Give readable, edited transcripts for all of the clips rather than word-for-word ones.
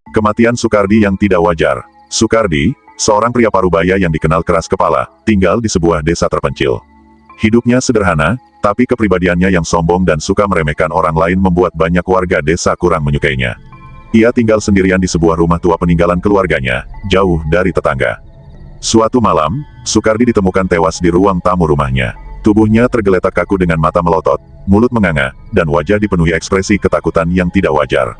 Kematian Sukardi yang tidak wajar. Sukardi, seorang pria parubaya yang dikenal keras kepala, tinggal di sebuah desa terpencil. Hidupnya sederhana, tapi kepribadiannya yang sombong dan suka meremehkan orang lain membuat banyak warga desa kurang menyukainya. Ia tinggal sendirian di sebuah rumah tua peninggalan keluarganya, jauh dari tetangga. Suatu malam, Sukardi ditemukan tewas di ruang tamu rumahnya. Tubuhnya tergeletak kaku dengan mata melotot, mulut menganga, dan wajah dipenuhi ekspresi ketakutan yang tidak wajar.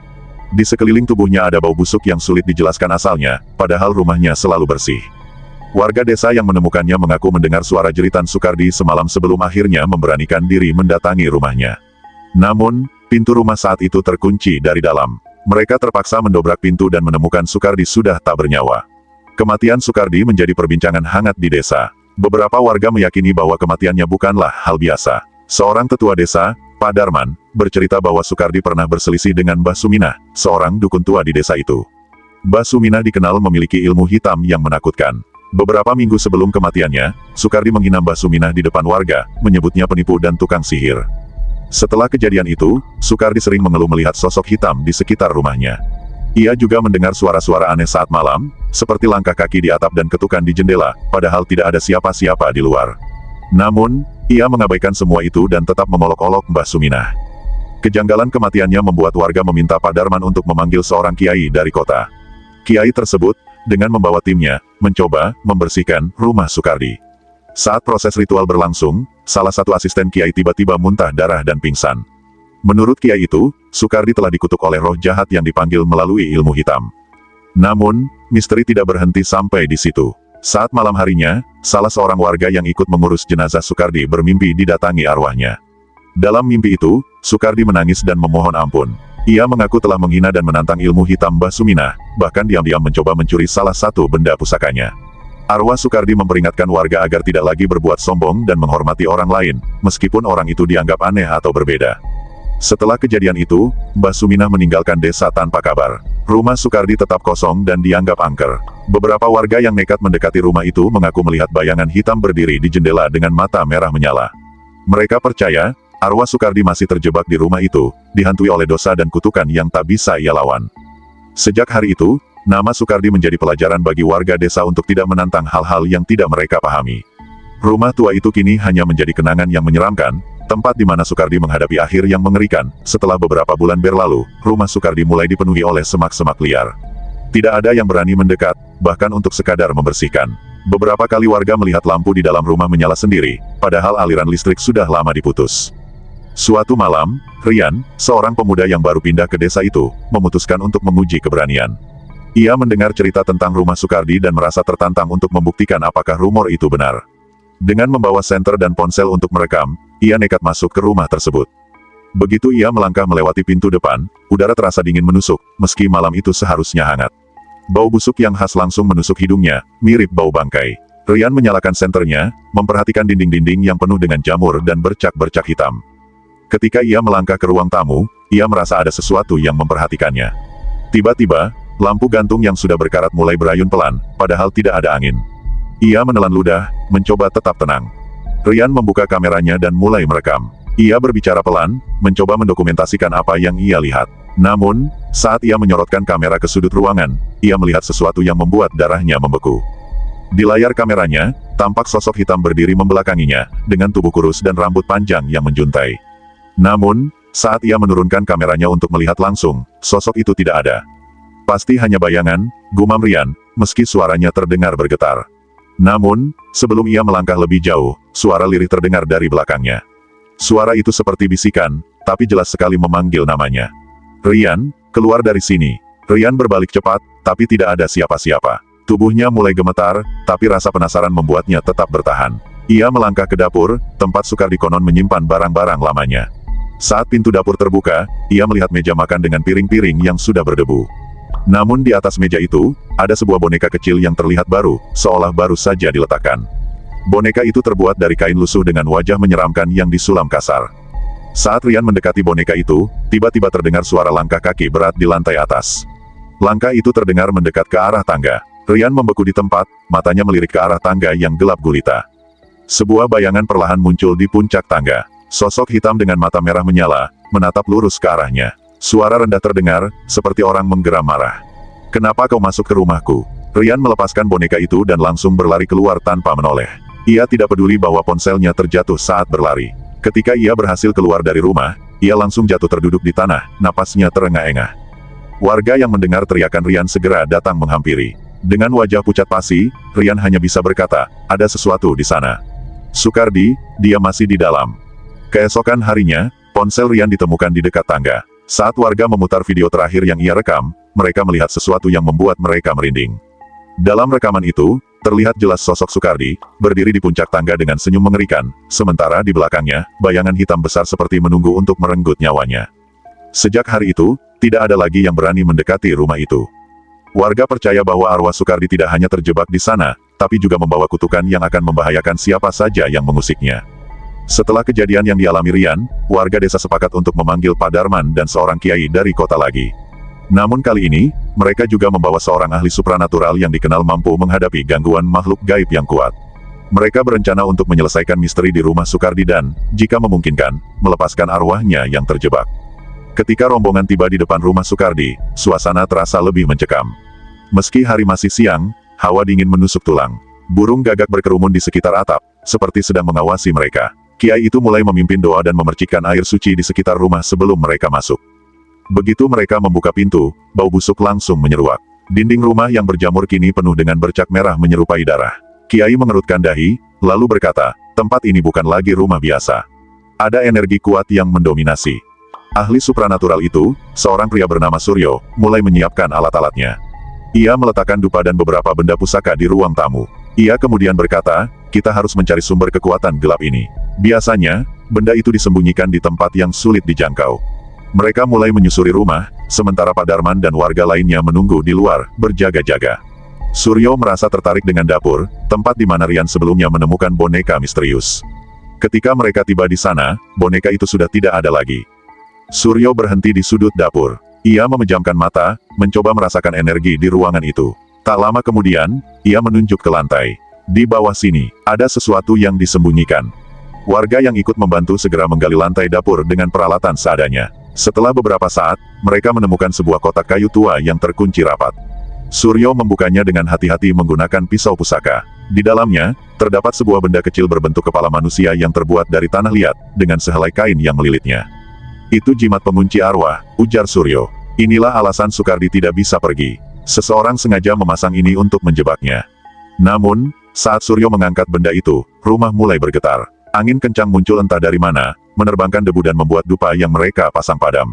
Di sekeliling tubuhnya ada bau busuk yang sulit dijelaskan asalnya, padahal rumahnya selalu bersih. Warga desa yang menemukannya mengaku mendengar suara jeritan Sukardi semalam sebelum akhirnya memberanikan diri mendatangi rumahnya. Namun, pintu rumah saat itu terkunci dari dalam. Mereka terpaksa mendobrak pintu dan menemukan Sukardi sudah tak bernyawa. Kematian Sukardi menjadi perbincangan hangat di desa. Beberapa warga meyakini bahwa kematiannya bukanlah hal biasa. Seorang tetua desa, Pak Darman, bercerita bahwa Sukardi pernah berselisih dengan Mbah Suminah, seorang dukun tua di desa itu. Mbah Suminah dikenal memiliki ilmu hitam yang menakutkan. Beberapa minggu sebelum kematiannya, Sukardi menghina Mbah Suminah di depan warga, menyebutnya penipu dan tukang sihir. Setelah kejadian itu, Sukardi sering mengeluh melihat sosok hitam di sekitar rumahnya. Ia juga mendengar suara-suara aneh saat malam, seperti langkah kaki di atap dan ketukan di jendela, padahal tidak ada siapa-siapa di luar. Namun, ia mengabaikan semua itu dan tetap mengolok-olok Mbah Suminah. Kejanggalan kematiannya membuat warga meminta Pak Darman untuk memanggil seorang kiai dari kota. Kiai tersebut, dengan membawa timnya, mencoba membersihkan rumah Sukardi. Saat proses ritual berlangsung, salah satu asisten kiai tiba-tiba muntah darah dan pingsan. Menurut kiai itu, Sukardi telah dikutuk oleh roh jahat yang dipanggil melalui ilmu hitam. Namun, misteri tidak berhenti sampai di situ. Saat malam harinya, salah seorang warga yang ikut mengurus jenazah Sukardi bermimpi didatangi arwahnya. Dalam mimpi itu, Sukardi menangis dan memohon ampun. Ia mengaku telah menghina dan menantang ilmu hitam Mbah Suminah, bahkan diam-diam mencoba mencuri salah satu benda pusakanya. Arwah Sukardi memperingatkan warga agar tidak lagi berbuat sombong dan menghormati orang lain, meskipun orang itu dianggap aneh atau berbeda. Setelah kejadian itu, Mbah Suminah meninggalkan desa tanpa kabar. Rumah Sukardi tetap kosong dan dianggap angker. Beberapa warga yang nekat mendekati rumah itu mengaku melihat bayangan hitam berdiri di jendela dengan mata merah menyala. Mereka percaya, arwah Sukardi masih terjebak di rumah itu, dihantui oleh dosa dan kutukan yang tak bisa ia lawan. Sejak hari itu, nama Sukardi menjadi pelajaran bagi warga desa untuk tidak menantang hal-hal yang tidak mereka pahami. Rumah tua itu kini hanya menjadi kenangan yang menyeramkan, tempat di mana Sukardi menghadapi akhir yang mengerikan. Setelah beberapa bulan berlalu, rumah Sukardi mulai dipenuhi oleh semak-semak liar. Tidak ada yang berani mendekat, bahkan untuk sekadar membersihkan. Beberapa kali warga melihat lampu di dalam rumah menyala sendiri, padahal aliran listrik sudah lama diputus. Suatu malam, Rian, seorang pemuda yang baru pindah ke desa itu, memutuskan untuk menguji keberanian. Ia mendengar cerita tentang rumah Sukardi dan merasa tertantang untuk membuktikan apakah rumor itu benar. Dengan membawa senter dan ponsel untuk merekam, ia nekat masuk ke rumah tersebut. Begitu ia melangkah melewati pintu depan, udara terasa dingin menusuk, meski malam itu seharusnya hangat. Bau busuk yang khas langsung menusuk hidungnya, mirip bau bangkai. Rian menyalakan senternya, memperhatikan dinding-dinding yang penuh dengan jamur dan bercak-bercak hitam. Ketika ia melangkah ke ruang tamu, ia merasa ada sesuatu yang memperhatikannya. Tiba-tiba, lampu gantung yang sudah berkarat mulai berayun pelan, padahal tidak ada angin. Ia menelan ludah, mencoba tetap tenang. Rian membuka kameranya dan mulai merekam. Ia berbicara pelan, mencoba mendokumentasikan apa yang ia lihat. Namun, saat ia menyorotkan kamera ke sudut ruangan, ia melihat sesuatu yang membuat darahnya membeku. Di layar kameranya, tampak sosok hitam berdiri membelakanginya, dengan tubuh kurus dan rambut panjang yang menjuntai. Namun, saat ia menurunkan kameranya untuk melihat langsung, sosok itu tidak ada. Pasti hanya bayangan, gumam Rian, meski suaranya terdengar bergetar. Namun, sebelum ia melangkah lebih jauh, suara lirih terdengar dari belakangnya. Suara itu seperti bisikan, tapi jelas sekali memanggil namanya. Rian, keluar dari sini. Rian berbalik cepat, tapi tidak ada siapa-siapa. Tubuhnya mulai gemetar, tapi rasa penasaran membuatnya tetap bertahan. Ia melangkah ke dapur, tempat Sukardi konon menyimpan barang-barang lamanya. Saat pintu dapur terbuka, ia melihat meja makan dengan piring-piring yang sudah berdebu. Namun di atas meja itu, ada sebuah boneka kecil yang terlihat baru, seolah baru saja diletakkan. Boneka itu terbuat dari kain lusuh dengan wajah menyeramkan yang disulam kasar. Saat Rian mendekati boneka itu, tiba-tiba terdengar suara langkah kaki berat di lantai atas. Langkah itu terdengar mendekat ke arah tangga. Rian membeku di tempat, matanya melirik ke arah tangga yang gelap gulita. Sebuah bayangan perlahan muncul di puncak tangga. Sosok hitam dengan mata merah menyala, menatap lurus ke arahnya. Suara rendah terdengar, seperti orang menggeram marah. Kenapa kau masuk ke rumahku? Rian melepaskan boneka itu dan langsung berlari keluar tanpa menoleh. Ia tidak peduli bahwa ponselnya terjatuh saat berlari. Ketika ia berhasil keluar dari rumah, ia langsung jatuh terduduk di tanah, napasnya terengah-engah. Warga yang mendengar teriakan Rian segera datang menghampiri. Dengan wajah pucat pasi, Rian hanya bisa berkata, ada sesuatu di sana. Sukardi, dia masih di dalam. Keesokan harinya, ponsel Rian ditemukan di dekat tangga. Saat warga memutar video terakhir yang ia rekam, mereka melihat sesuatu yang membuat mereka merinding. Dalam rekaman itu, terlihat jelas sosok Sukardi, berdiri di puncak tangga dengan senyum mengerikan, sementara di belakangnya, bayangan hitam besar seperti menunggu untuk merenggut nyawanya. Sejak hari itu, tidak ada lagi yang berani mendekati rumah itu. Warga percaya bahwa arwah Sukardi tidak hanya terjebak di sana, tapi juga membawa kutukan yang akan membahayakan siapa saja yang mengusiknya. Setelah kejadian yang dialami Rian, warga desa sepakat untuk memanggil Pak Darman dan seorang kiai dari kota lagi. Namun kali ini, mereka juga membawa seorang ahli supranatural yang dikenal mampu menghadapi gangguan makhluk gaib yang kuat. Mereka berencana untuk menyelesaikan misteri di rumah Sukardi dan, jika memungkinkan, melepaskan arwahnya yang terjebak. Ketika rombongan tiba di depan rumah Sukardi, suasana terasa lebih mencekam. Meski hari masih siang, hawa dingin menusuk tulang. Burung gagak berkerumun di sekitar atap, seperti sedang mengawasi mereka. Kiai itu mulai memimpin doa dan memercikkan air suci di sekitar rumah sebelum mereka masuk. Begitu mereka membuka pintu, bau busuk langsung menyeruak. Dinding rumah yang berjamur kini penuh dengan bercak merah menyerupai darah. Kiai mengerutkan dahi, lalu berkata, tempat ini bukan lagi rumah biasa. Ada energi kuat yang mendominasi. Ahli supranatural itu, seorang pria bernama Suryo, mulai menyiapkan alat-alatnya. Ia meletakkan dupa dan beberapa benda pusaka di ruang tamu. Ia kemudian berkata, kita harus mencari sumber kekuatan gelap ini. Biasanya, benda itu disembunyikan di tempat yang sulit dijangkau. Mereka mulai menyusuri rumah, sementara Pak Darman dan warga lainnya menunggu di luar, berjaga-jaga. Suryo merasa tertarik dengan dapur, tempat di mana Rian sebelumnya menemukan boneka misterius. Ketika mereka tiba di sana, boneka itu sudah tidak ada lagi. Suryo berhenti di sudut dapur. Ia memejamkan mata, mencoba merasakan energi di ruangan itu. Tak lama kemudian, ia menunjuk ke lantai. Di bawah sini, ada sesuatu yang disembunyikan. Warga yang ikut membantu segera menggali lantai dapur dengan peralatan seadanya. Setelah beberapa saat, mereka menemukan sebuah kotak kayu tua yang terkunci rapat. Suryo membukanya dengan hati-hati menggunakan pisau pusaka. Di dalamnya, terdapat sebuah benda kecil berbentuk kepala manusia yang terbuat dari tanah liat, dengan sehelai kain yang melilitnya. Itu jimat pengunci arwah, ujar Suryo. Inilah alasan Sukardi tidak bisa pergi. Seseorang sengaja memasang ini untuk menjebaknya. Namun, saat Suryo mengangkat benda itu, rumah mulai bergetar. Angin kencang muncul entah dari mana, menerbangkan debu dan membuat dupa yang mereka pasang padam.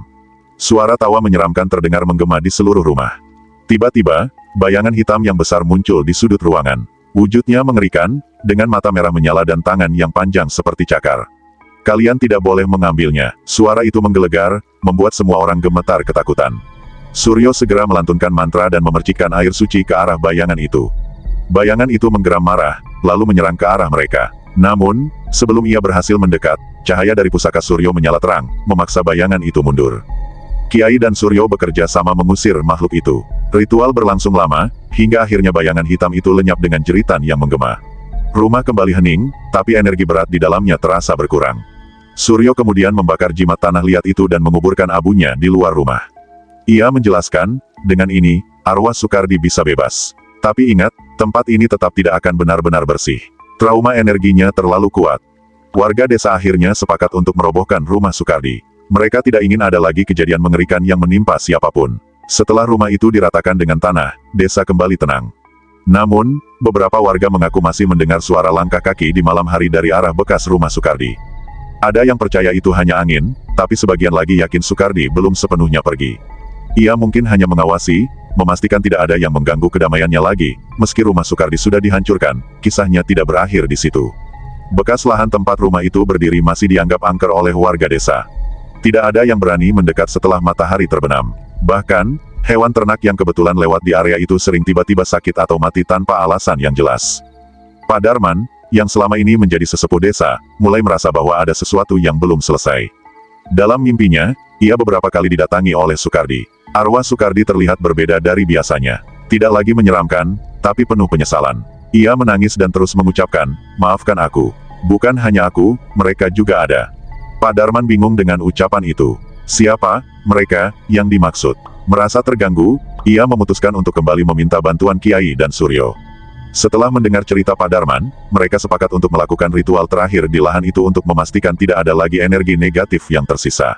Suara tawa menyeramkan terdengar menggema di seluruh rumah. Tiba-tiba, bayangan hitam yang besar muncul di sudut ruangan. Wujudnya mengerikan, dengan mata merah menyala dan tangan yang panjang seperti cakar. Kalian tidak boleh mengambilnya. Suara itu menggelegar, membuat semua orang gemetar ketakutan. Suryo segera melantunkan mantra dan memercikkan air suci ke arah bayangan itu. Bayangan itu menggeram marah, lalu menyerang ke arah mereka. Namun, sebelum ia berhasil mendekat, cahaya dari pusaka Suryo menyala terang, memaksa bayangan itu mundur. Kiai dan Suryo bekerja sama mengusir makhluk itu. Ritual berlangsung lama, hingga akhirnya bayangan hitam itu lenyap dengan jeritan yang menggema. Rumah kembali hening, tapi energi berat di dalamnya terasa berkurang. Suryo kemudian membakar jimat tanah liat itu dan menguburkan abunya di luar rumah. Ia menjelaskan, dengan ini, arwah Sukardi bisa bebas. Tapi ingat, tempat ini tetap tidak akan benar-benar bersih. Trauma energinya terlalu kuat. Warga desa akhirnya sepakat untuk merobohkan rumah Sukardi. Mereka tidak ingin ada lagi kejadian mengerikan yang menimpa siapapun. Setelah rumah itu diratakan dengan tanah, desa kembali tenang. Namun, beberapa warga mengaku masih mendengar suara langkah kaki di malam hari dari arah bekas rumah Sukardi. Ada yang percaya itu hanya angin, tapi sebagian lagi yakin Sukardi belum sepenuhnya pergi. Ia mungkin hanya mengawasi, memastikan tidak ada yang mengganggu kedamaiannya lagi. Meski rumah Sukardi sudah dihancurkan, kisahnya tidak berakhir di situ. Bekas lahan tempat rumah itu berdiri masih dianggap angker oleh warga desa. Tidak ada yang berani mendekat setelah matahari terbenam. Bahkan, hewan ternak yang kebetulan lewat di area itu sering tiba-tiba sakit atau mati tanpa alasan yang jelas. Pak Darman, yang selama ini menjadi sesepuh desa, mulai merasa bahwa ada sesuatu yang belum selesai. Dalam mimpinya, ia beberapa kali didatangi oleh Sukardi. Arwah Sukardi terlihat berbeda dari biasanya. Tidak lagi menyeramkan, tapi penuh penyesalan. Ia menangis dan terus mengucapkan, maafkan aku. Bukan hanya aku, mereka juga ada. Pak Darman bingung dengan ucapan itu. Siapa, mereka, yang dimaksud? Merasa terganggu, Ia memutuskan untuk kembali meminta bantuan Kiai dan Suryo. Setelah mendengar cerita Padarman, mereka sepakat untuk melakukan ritual terakhir di lahan itu untuk memastikan tidak ada lagi energi negatif yang tersisa.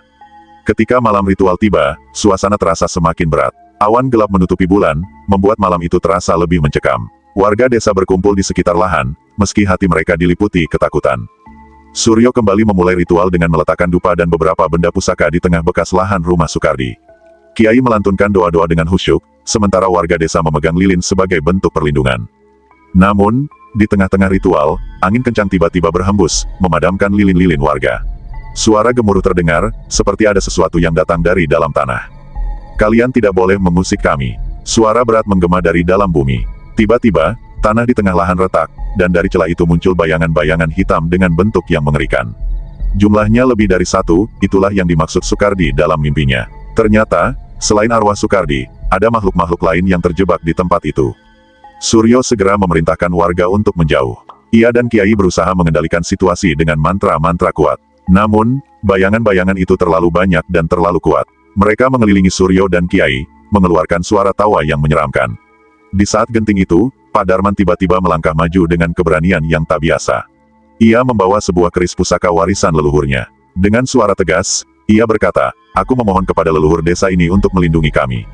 Ketika malam ritual tiba, suasana terasa semakin berat. Awan gelap menutupi bulan, membuat malam itu terasa lebih mencekam. Warga desa berkumpul di sekitar lahan, meski hati mereka diliputi ketakutan. Suryo kembali memulai ritual dengan meletakkan dupa dan beberapa benda pusaka di tengah bekas lahan rumah Sukardi. Kiai melantunkan doa-doa dengan khusyuk, sementara warga desa memegang lilin sebagai bentuk perlindungan. Namun, di tengah-tengah ritual, angin kencang tiba-tiba berhembus, memadamkan lilin-lilin warga. Suara gemuruh terdengar, seperti ada sesuatu yang datang dari dalam tanah. Kalian tidak boleh mengusik kami. Suara berat menggema dari dalam bumi. Tiba-tiba, tanah di tengah lahan retak, dan dari celah itu muncul bayangan-bayangan hitam dengan bentuk yang mengerikan. Jumlahnya lebih dari satu, itulah yang dimaksud Sukardi dalam mimpinya. Ternyata, selain arwah Sukardi, ada makhluk-makhluk lain yang terjebak di tempat itu. Suryo segera memerintahkan warga untuk menjauh. Ia dan Kiai berusaha mengendalikan situasi dengan mantra-mantra kuat. Namun, bayangan-bayangan itu terlalu banyak dan terlalu kuat. Mereka mengelilingi Suryo dan Kiai, mengeluarkan suara tawa yang menyeramkan. Di saat genting itu, Padarman tiba-tiba melangkah maju dengan keberanian yang tak biasa. Ia membawa sebuah keris pusaka warisan leluhurnya. Dengan suara tegas, ia berkata, "Aku memohon kepada leluhur desa ini untuk melindungi kami.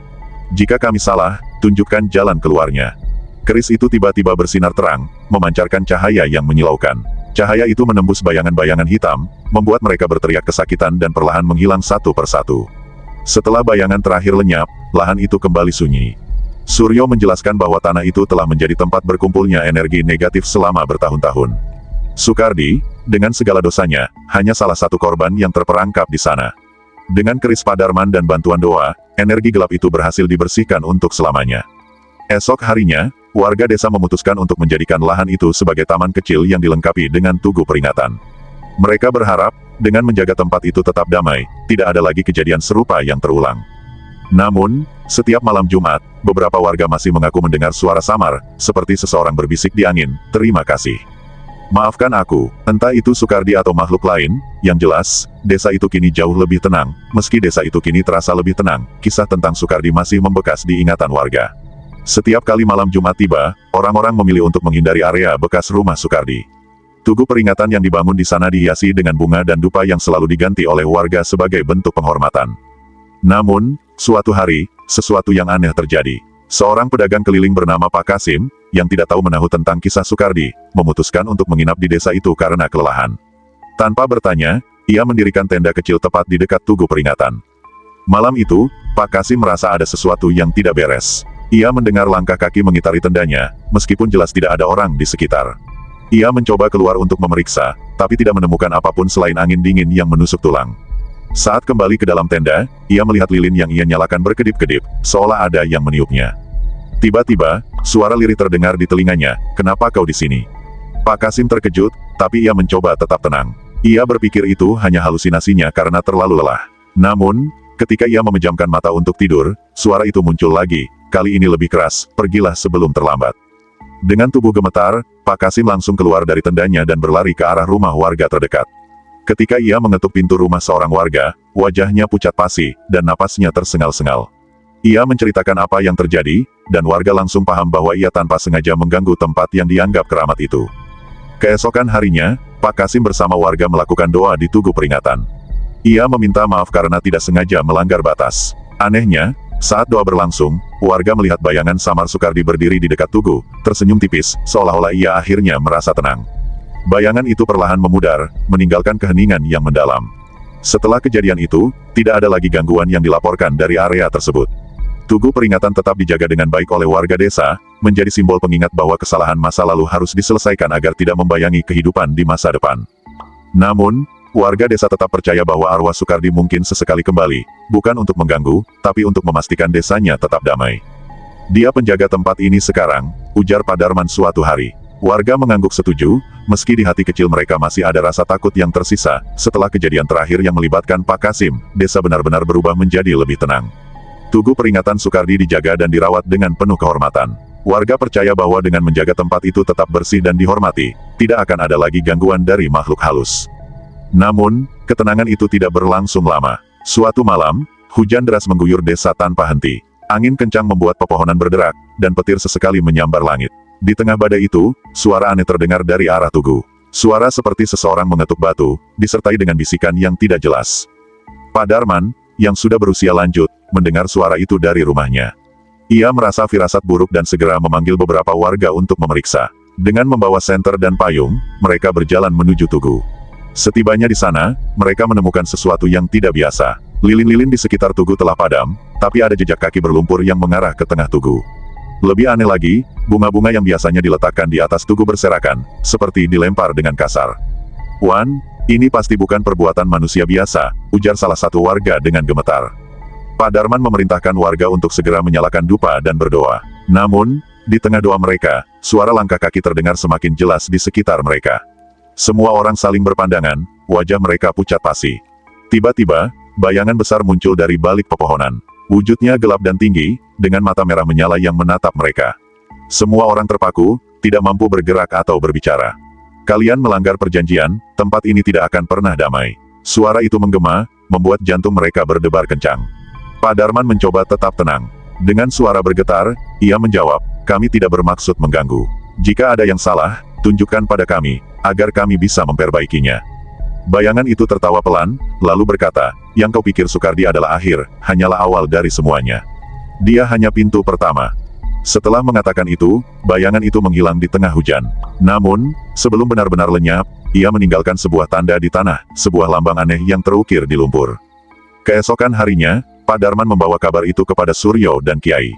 Jika kami salah, tunjukkan jalan keluarnya." Keris itu tiba-tiba bersinar terang, memancarkan cahaya yang menyilaukan. Cahaya itu menembus bayangan-bayangan hitam, membuat mereka berteriak kesakitan dan perlahan menghilang satu persatu. Setelah bayangan terakhir lenyap, lahan itu kembali sunyi. Suryo menjelaskan bahwa tanah itu telah menjadi tempat berkumpulnya energi negatif selama bertahun-tahun. Sukardi, dengan segala dosanya, hanya salah satu korban yang terperangkap di sana. Dengan keris Padarman dan bantuan doa, energi gelap itu berhasil dibersihkan untuk selamanya. Esok harinya, warga desa memutuskan untuk menjadikan lahan itu sebagai taman kecil yang dilengkapi dengan tugu peringatan. Mereka berharap, dengan menjaga tempat itu tetap damai, tidak ada lagi kejadian serupa yang terulang. Namun, setiap malam Jumat, beberapa warga masih mengaku mendengar suara samar, seperti seseorang berbisik di angin, "Terima kasih. Maafkan aku." Entah itu Sukardi atau makhluk lain, yang jelas, desa itu kini jauh lebih tenang. Meski desa itu kini terasa lebih tenang, kisah tentang Sukardi masih membekas di ingatan warga. Setiap kali malam Jumat tiba, orang-orang memilih untuk menghindari area bekas rumah Sukardi. Tugu peringatan yang dibangun di sana dihiasi dengan bunga dan dupa yang selalu diganti oleh warga sebagai bentuk penghormatan. Namun, suatu hari, sesuatu yang aneh terjadi. Seorang pedagang keliling bernama Pak Kasim, yang tidak tahu menahu tentang kisah Sukardi, memutuskan untuk menginap di desa itu karena kelelahan. Tanpa bertanya, ia mendirikan tenda kecil tepat di dekat tugu peringatan. Malam itu, Pak Kasim merasa ada sesuatu yang tidak beres. Ia mendengar langkah kaki mengitari tendanya, meskipun jelas tidak ada orang di sekitar. Ia mencoba keluar untuk memeriksa, tapi tidak menemukan apapun selain angin dingin yang menusuk tulang. Saat kembali ke dalam tenda, ia melihat lilin yang ia nyalakan berkedip-kedip, seolah ada yang meniupnya. Tiba-tiba, suara lirih terdengar di telinganya, "Kenapa kau di sini?" Pak Kasim terkejut, tapi ia mencoba tetap tenang. Ia berpikir itu hanya halusinasinya karena terlalu lelah. Namun, ketika ia memejamkan mata untuk tidur, suara itu muncul lagi, kali ini lebih keras, "Pergilah sebelum terlambat." Dengan tubuh gemetar, Pak Kasim langsung keluar dari tendanya dan berlari ke arah rumah warga terdekat. Ketika ia mengetuk pintu rumah seorang warga, wajahnya pucat pasi, dan napasnya tersengal-sengal. Ia menceritakan apa yang terjadi, dan warga langsung paham bahwa ia tanpa sengaja mengganggu tempat yang dianggap keramat itu. Keesokan harinya, Pak Kasim bersama warga melakukan doa di tugu peringatan. Ia meminta maaf karena tidak sengaja melanggar batas. Anehnya, saat doa berlangsung, warga melihat bayangan samar Sukardi berdiri di dekat tugu, tersenyum tipis, seolah-olah ia akhirnya merasa tenang. Bayangan itu perlahan memudar, meninggalkan keheningan yang mendalam. Setelah kejadian itu, tidak ada lagi gangguan yang dilaporkan dari area tersebut. Tugu peringatan tetap dijaga dengan baik oleh warga desa, menjadi simbol pengingat bahwa kesalahan masa lalu harus diselesaikan agar tidak membayangi kehidupan di masa depan. Namun, warga desa tetap percaya bahwa arwah Sukardi mungkin sesekali kembali, bukan untuk mengganggu, tapi untuk memastikan desanya tetap damai. "Dia penjaga tempat ini sekarang," ujar Padarman suatu hari. Warga mengangguk setuju, meski di hati kecil mereka masih ada rasa takut yang tersisa. Setelah kejadian terakhir yang melibatkan Pak Kasim, desa benar-benar berubah menjadi lebih tenang. Tugu peringatan Sukardi dijaga dan dirawat dengan penuh kehormatan. Warga percaya bahwa dengan menjaga tempat itu tetap bersih dan dihormati, tidak akan ada lagi gangguan dari makhluk halus. Namun, ketenangan itu tidak berlangsung lama. Suatu malam, hujan deras mengguyur desa tanpa henti. Angin kencang membuat pepohonan berderak, dan petir sesekali menyambar langit. Di tengah badai itu, suara aneh terdengar dari arah Tugu. Suara seperti seseorang mengetuk batu, disertai dengan bisikan yang tidak jelas. Pak Darman, yang sudah berusia lanjut, mendengar suara itu dari rumahnya. Ia merasa firasat buruk dan segera memanggil beberapa warga untuk memeriksa. Dengan membawa senter dan payung, mereka berjalan menuju Tugu. Setibanya di sana, mereka menemukan sesuatu yang tidak biasa. Lilin-lilin di sekitar Tugu telah padam, tapi ada jejak kaki berlumpur yang mengarah ke tengah Tugu. Lebih aneh lagi, bunga-bunga yang biasanya diletakkan di atas Tugu berserakan, seperti dilempar dengan kasar. "Wan, ini pasti bukan perbuatan manusia biasa," ujar salah satu warga dengan gemetar. Pak Darman memerintahkan warga untuk segera menyalakan dupa dan berdoa. Namun, di tengah doa mereka, suara langkah kaki terdengar semakin jelas di sekitar mereka. Semua orang saling berpandangan, wajah mereka pucat pasi. Tiba-tiba, bayangan besar muncul dari balik pepohonan. Wujudnya gelap dan tinggi, dengan mata merah menyala yang menatap mereka. Semua orang terpaku, tidak mampu bergerak atau berbicara. "Kalian melanggar perjanjian, tempat ini tidak akan pernah damai." Suara itu menggema, membuat jantung mereka berdebar kencang. Pak Darman mencoba tetap tenang. Dengan suara bergetar, ia menjawab, "Kami tidak bermaksud mengganggu. Jika ada yang salah, tunjukkan pada kami, agar kami bisa memperbaikinya." Bayangan itu tertawa pelan, lalu berkata, "Yang kau pikir Sukardi adalah akhir, hanyalah awal dari semuanya. Dia hanya pintu pertama." Setelah mengatakan itu, bayangan itu menghilang di tengah hujan. Namun, sebelum benar-benar lenyap, ia meninggalkan sebuah tanda di tanah, sebuah lambang aneh yang terukir di lumpur. Keesokan harinya, Pak Darman membawa kabar itu kepada Suryo dan Kiai.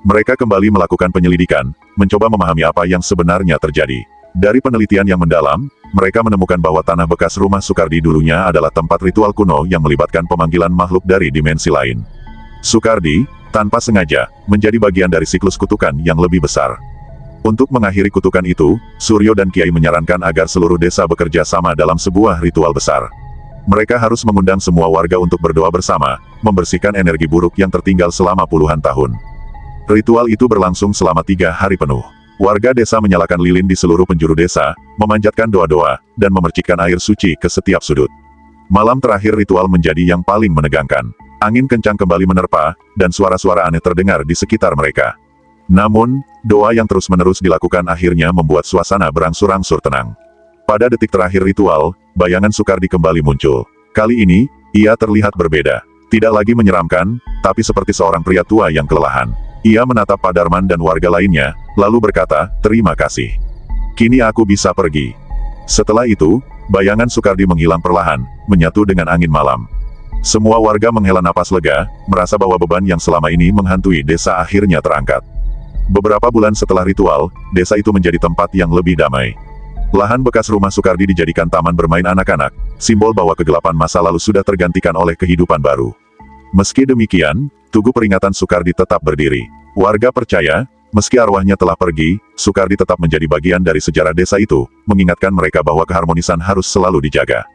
Mereka kembali melakukan penyelidikan, mencoba memahami apa yang sebenarnya terjadi. Dari penelitian yang mendalam, mereka menemukan bahwa tanah bekas rumah Sukardi dulunya adalah tempat ritual kuno yang melibatkan pemanggilan makhluk dari dimensi lain. Sukardi, tanpa sengaja, menjadi bagian dari siklus kutukan yang lebih besar. Untuk mengakhiri kutukan itu, Suryo dan Kiai menyarankan agar seluruh desa bekerja sama dalam sebuah ritual besar. Mereka harus mengundang semua warga untuk berdoa bersama, membersihkan energi buruk yang tertinggal selama puluhan tahun. Ritual itu berlangsung selama 3 hari penuh. Warga desa menyalakan lilin di seluruh penjuru desa, memanjatkan doa-doa, dan memercikkan air suci ke setiap sudut. Malam terakhir ritual menjadi yang paling menegangkan. Angin kencang kembali menerpa, dan suara-suara aneh terdengar di sekitar mereka. Namun, doa yang terus-menerus dilakukan akhirnya membuat suasana berangsur-angsur tenang. Pada detik terakhir ritual, bayangan Sukardi kembali muncul. Kali ini, ia terlihat berbeda. Tidak lagi menyeramkan, tapi seperti seorang pria tua yang kelelahan. Ia menatap Pak Darman dan warga lainnya, lalu berkata, "Terima kasih. Kini aku bisa pergi." Setelah itu, bayangan Sukardi menghilang perlahan, menyatu dengan angin malam. Semua warga menghela napas lega, merasa bahwa beban yang selama ini menghantui desa akhirnya terangkat. Beberapa bulan setelah ritual, desa itu menjadi tempat yang lebih damai. Lahan bekas rumah Sukardi dijadikan taman bermain anak-anak, simbol bahwa kegelapan masa lalu sudah tergantikan oleh kehidupan baru. Meski demikian, Tugu peringatan Sukardi tetap berdiri. Warga percaya, meski arwahnya telah pergi, Sukardi tetap menjadi bagian dari sejarah desa itu, mengingatkan mereka bahwa keharmonisan harus selalu dijaga.